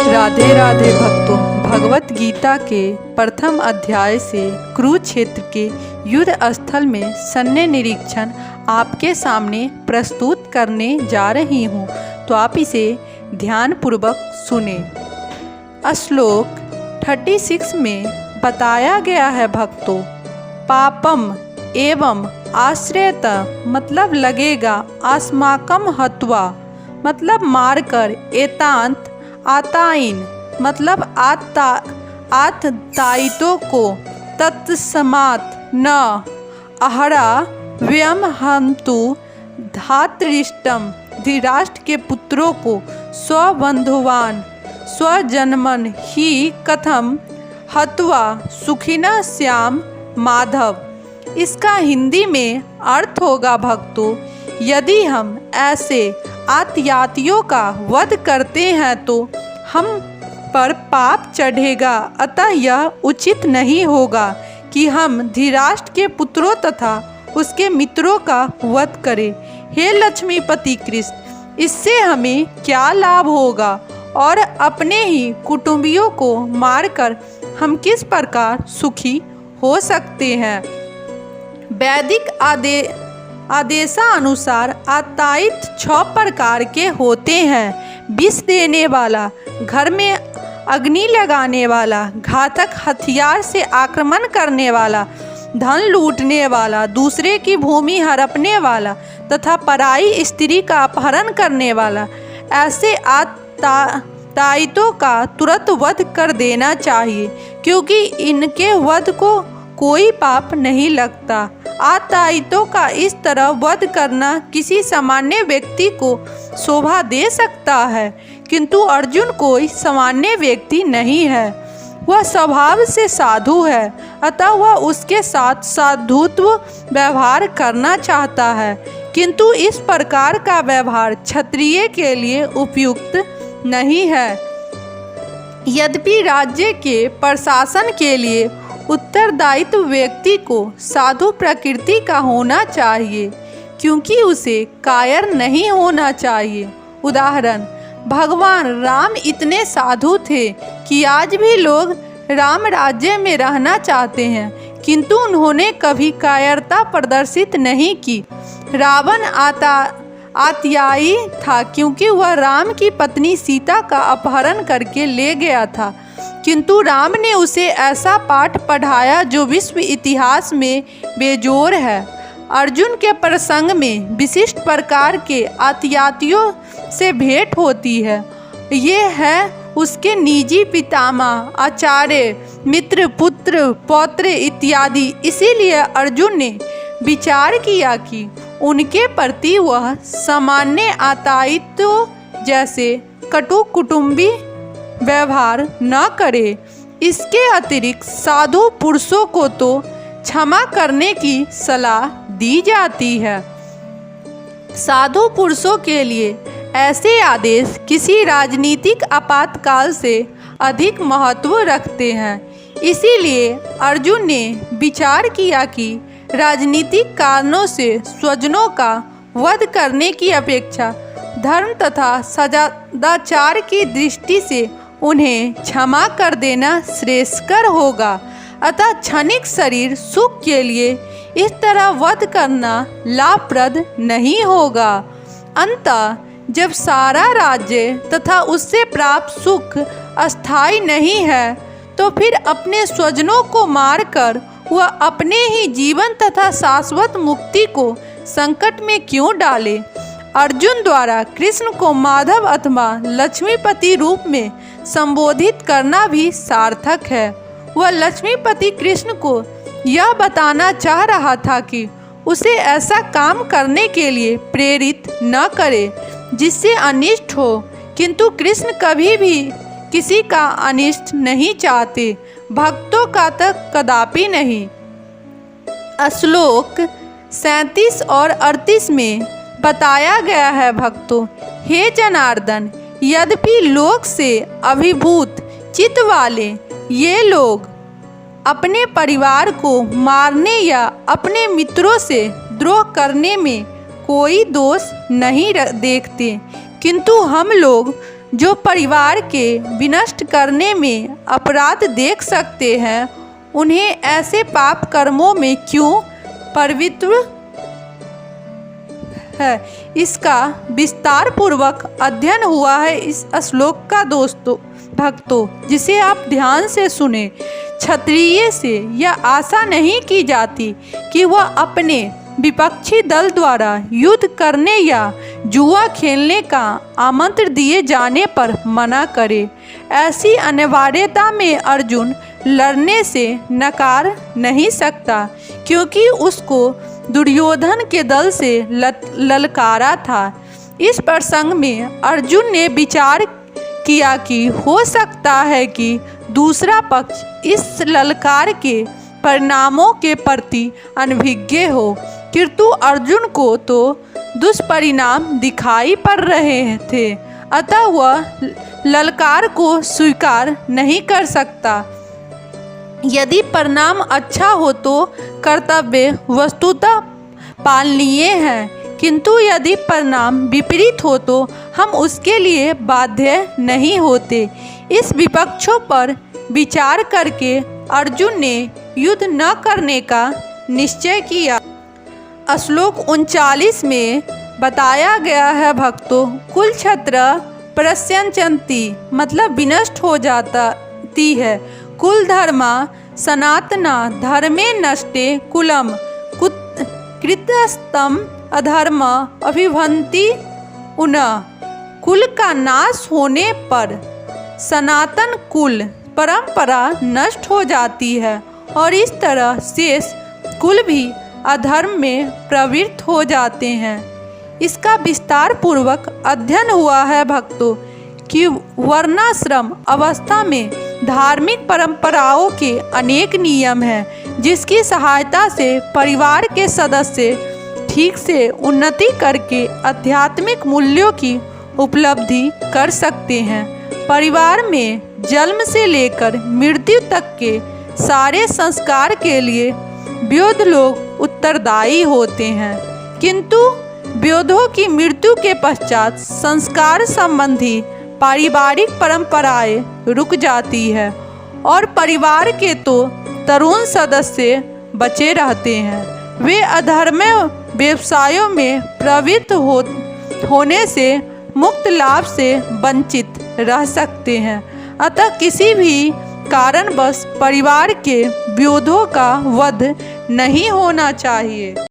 राधे राधे भक्तों, भगवत गीता के प्रथम अध्याय से कुरुक्षेत्र के युद्ध स्थल में सैन्य निरीक्षण आपके सामने प्रस्तुत करने जा रही हूँ, तो आप इसे ध्यानपूर्वक सुने। श्लोक 36 में बताया गया है भक्तों, पापम एवं आश्रयत मतलब लगेगा, अस्माकम हत्वा मतलब मारकर, एतांत आताइन मतलब आततायितों को, तत्समात् न अहरा व्यम हन्तु धातृष्टम धृतराष्ट्र के पुत्रों को, स्वबंधुवान स्वजन्मन ही कथम हत्वा सुखिना श्याम माधव। इसका हिंदी में अर्थ होगा भक्तों, यदि हम ऐसे आततायियों का वध करते हैं तो हम पर पाप चढ़ेगा, अतः यह उचित नहीं होगा कि हम धृतराष्ट्र के पुत्रों तथा उसके मित्रों का वध करें। हे लक्ष्मीपति कृष्ण, इससे हमें क्या लाभ होगा और अपने ही कुटुंबियों को मारकर हम किस प्रकार सुखी हो सकते हैं। वैदिक आदेशानुसार आततायित 6 प्रकार के होते हैं: विष देने वाला, घर में अग्नि लगाने वाला, घातक हथियार से आक्रमण करने वाला, धन लूटने वाला, दूसरे की भूमि हड़पने वाला तथा पराई स्त्री का अपहरण करने वाला। ऐसे आततायितों का तुरंत वध कर देना चाहिए, क्योंकि इनके वध को कोई पाप नहीं लगता। आततायितों का इस तरह वध करना किसी सामान्य व्यक्ति को शोभा दे सकता है, किंतु अर्जुन कोई सामान्य व्यक्ति नहीं है, वह स्वभाव से साधु है, अतः वह उसके साथ साधुत्व व्यवहार करना चाहता है, किंतु इस प्रकार का व्यवहार क्षत्रिय के लिए उपयुक्त नहीं है। यद्यपि राज्य के प्रशासन के लिए उत्तरदायित्व व्यक्ति को साधु प्रकृति का होना चाहिए, क्योंकि उसे कायर नहीं होना चाहिए। उदाहरण, भगवान राम इतने साधु थे कि आज भी लोग राम राज्य में रहना चाहते हैं, किंतु उन्होंने कभी कायरता प्रदर्शित नहीं की। रावण आततायी था क्योंकि वह राम की पत्नी सीता का अपहरण करके ले गया था, किंतु राम ने उसे ऐसा पाठ पढ़ाया जो विश्व इतिहास में बेजोड़ है। अर्जुन के प्रसंग में विशिष्ट प्रकार के आततायियों से भेंट होती है। ये है उसके निजी पितामह, आचार्य, मित्र, पुत्र, पौत्र इत्यादि। इसीलिए अर्जुन ने विचार किया कि उनके प्रति वह सामान्य आततायियों जैसे कटु कुटुंबी व्यवहार न करे। इसके अतिरिक्त साधु पुरुषों को तो क्षमा करने की सलाह दी जाती है। साधु पुरुषों के लिए ऐसे आदेश किसी राजनीतिक आपातकाल से अधिक महत्व रखते हैं। इसीलिए अर्जुन ने विचार किया कि राजनीतिक कारणों से स्वजनों का वध करने की अपेक्षा धर्म तथा सदाचार की दृष्टि से उन्हें क्षमा कर देना श्रेयस्कर होगा। अतः क्षणिक शरीर सुख के लिए इस तरह वध करना लाभप्रद नहीं होगा। अंततः जब सारा राज्य तथा उससे प्राप्त सुख अस्थायी नहीं है, तो फिर अपने स्वजनों को मारकर वह अपने ही जीवन तथा शाश्वत मुक्ति को संकट में क्यों डाले। अर्जुन द्वारा कृष्ण को माधव अथवा लक्ष्मीपति रूप में संबोधित करना भी सार्थक है। वह लक्ष्मीपति कृष्ण को यह बताना चाह रहा था कि उसे ऐसा काम करने के लिए प्रेरित न करे जिससे अनिष्ट हो, किंतु कृष्ण कभी भी किसी का अनिष्ट नहीं चाहते, भक्तों का तक कदापि नहीं। श्लोक 37 और 38 में बताया गया है भक्तों, हे जनार्दन, यद्यपि लोक से अभिभूत चित्त वाले ये लोग अपने परिवार को मारने या अपने मित्रों से द्रोह करने में कोई दोष नहीं देखते, किंतु हम लोग जो परिवार के विनष्ट करने में अपराध देख सकते हैं, उन्हें ऐसे पाप कर्मों में क्यों प्रवृत्त है, इसका विस्तार पूर्वक अध्ययन हुआ है इस श्लोक का दोस्तों भक्तों, जिसे आप ध्यान से सुने। क्षत्रिय से यह आशा नहीं की जाती कि वह अपने विपक्षी दल द्वारा युद्ध करने या जुआ खेलने का आमंत्रण दिए जाने पर मना करे। ऐसी अनिवार्यता में अर्जुन लड़ने से नकार नहीं सकता, क्योंकि उसको दुर्योधन के दल से ललकारा था। इस प्रसंग में अर्जुन ने विचार किया कि हो सकता है कि दूसरा पक्ष इस ललकार के परिणामों के प्रति अनभिज्ञ हो, किंतु अर्जुन को तो दुष्परिणाम दिखाई पड़ रहे थे, अतः वह ललकार को स्वीकार नहीं कर सकता। यदि परिणाम अच्छा हो तो कर्तव्य वस्तुतः पालनीय है, किंतु यदि परिणाम विपरीत हो तो हम उसके लिए बाध्य नहीं होते। इस विपक्षों पर विचार करके अर्जुन ने युद्ध न करने का निश्चय किया। श्लोक 39 में बताया गया है भक्तों, कुल क्षत्र प्रस्यंचन्ति मतलब विनष्ट हो जाती है। कुल धर्मा सनातना धर्मे नष्टे कुलम कृतस्तम अधर्म अभिभंति उन्नः। कुल का नाश होने पर सनातन कुल परंपरा नष्ट हो जाती है और इस तरह शेष कुल भी अधर्म में प्रवृत्त हो जाते हैं। इसका विस्तार पूर्वक अध्ययन हुआ है भक्तों कि वर्णाश्रम अवस्था में धार्मिक परंपराओं के अनेक नियम हैं, जिसकी सहायता से परिवार के सदस्य ठीक से उन्नति करके आध्यात्मिक मूल्यों की उपलब्धि कर सकते हैं। परिवार में जन्म से लेकर मृत्यु तक के सारे संस्कार के लिए वृद्ध लोग उत्तरदायी होते हैं, किंतु वृद्धों की मृत्यु के पश्चात संस्कार संबंधी पारिवारिक परंपराएं रुक जाती है और परिवार के तो तरुण सदस्य बचे रहते हैं। वे अधर्म्य व्यवसायों में प्रवृत्त होने से मुक्त लाभ से वंचित रह सकते हैं। अतः किसी भी कारणवश परिवार के वृद्धों का वध नहीं होना चाहिए।